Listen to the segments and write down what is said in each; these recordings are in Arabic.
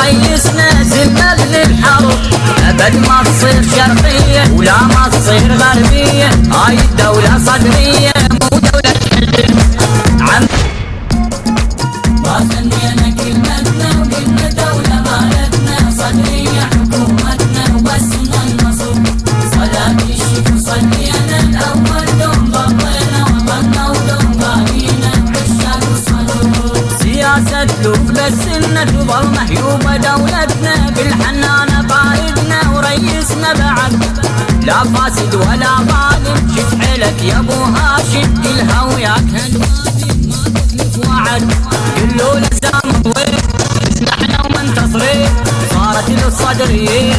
ريسنا زلنا للحرب ابد ما تصير شرقيه ولا ما تصير غربيه. هاي الدوله صدريه مو دوله عم ما سمينا كلمتنا وقلنا دوله مالتنا صدريه حكومتنا وبسنا النصر. صلاه الشكر صلينا الاول دوم ضلينا وطننا ودوم غالينا وعشاق الصدور. سياسه لوف بس انها تظل محيوبه دولتنا بالحنانه قائدنا وريسنا بعد لا فاسد ولا ظالم. شد حيلك يا ابو هاشم كلها وياك هالوادي ما تخلف وعد. كله لزام طويل نحن ومنتصرين صارت للصدريين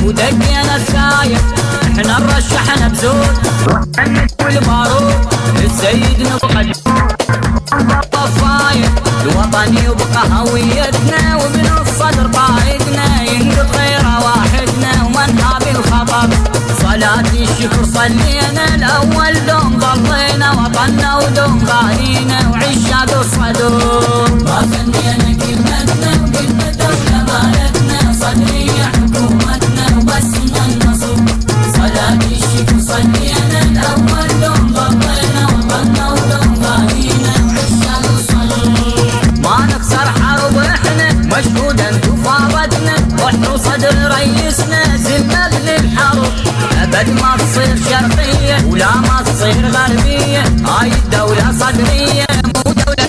ودقينا السايق احنا رشحنا بزود والبارود السيد نبقى طفاير الوطني وبقى هويتنا ومن الصدر قائدنا ينقض غير واحدنا ومنها بالخطر. صلاة الشكر صلينا الاول دوم ضلينا وطننا ودوم غالينا وعشاق الصدور. ما سمينا كلمتنا وقلنا دوله مالتنا صدريه حكومتنا وبسنا النصر. صلاة الشكر صلينا الاول دوم ضلينا وطننا ودوم غالينا وعشاق الصدور. ما نخسر حرب احنا مشهودا تفاوتنا وحنا صدر ريسنا زلنا للحرب ابد ما تصير شرقيه ولا ما تصير غربيه. هاي الدوله صدريه مو دوله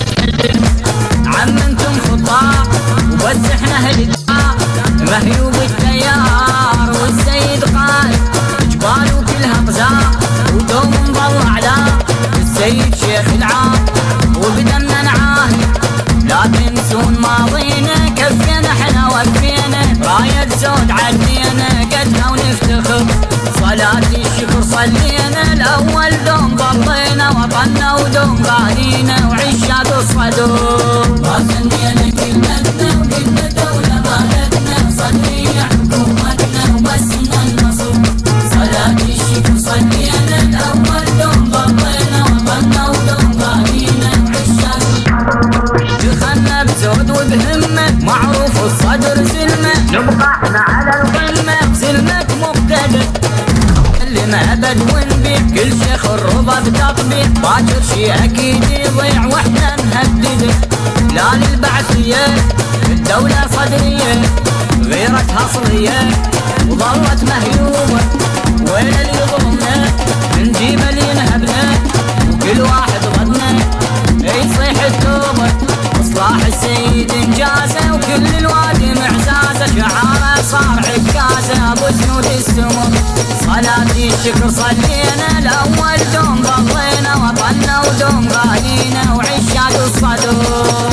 عم انتم خطاء وبس احنا هالدعاء. مهيوب التيار والسيد قائد جبال وكلها قزاق ودوم نضل اعلام. السيد شيخ العام وبدنا نعاهد لا تنسون ماضينا كفينا احنا وكفينا راية سود عدينا قدنا ونفتخر. صلاة الشكر صلينا الاول دوم ضلينا وطننا ودوم غالينا وعشاق الصدور. ما سمينا كلمتنا وقلنا دوله مالتنا صدريه حكومتنا وبسنا النصر. صلاة الشكر صلينا الاول دوم ضلينا وطننا ودوم غالينا وعشاق دخلنا بزود وبهمه معروف الصدر زلمه نبقى احنا على القمه زلمك مقتدر اللي ما ابد ونبيع كل شيخ الرضا بتطبيق باكر شي اكيد يضيع واحنا نهدده. لا للبعثيه الدوله صدريه غيرتها صليه وظلت مهيوبه وين اللي يظلمنا نجيب اللي ينهبنا وكل واحد ضدنا يصيح التوبه. اصلاح السيد انجازه وكل الوادي معزازه شعاره صار عكازه ابو جنود السمو. صلاة الشكر صلينا الاول دوم ضلينا وطننا ودوم غالينا وعشاق الصدور.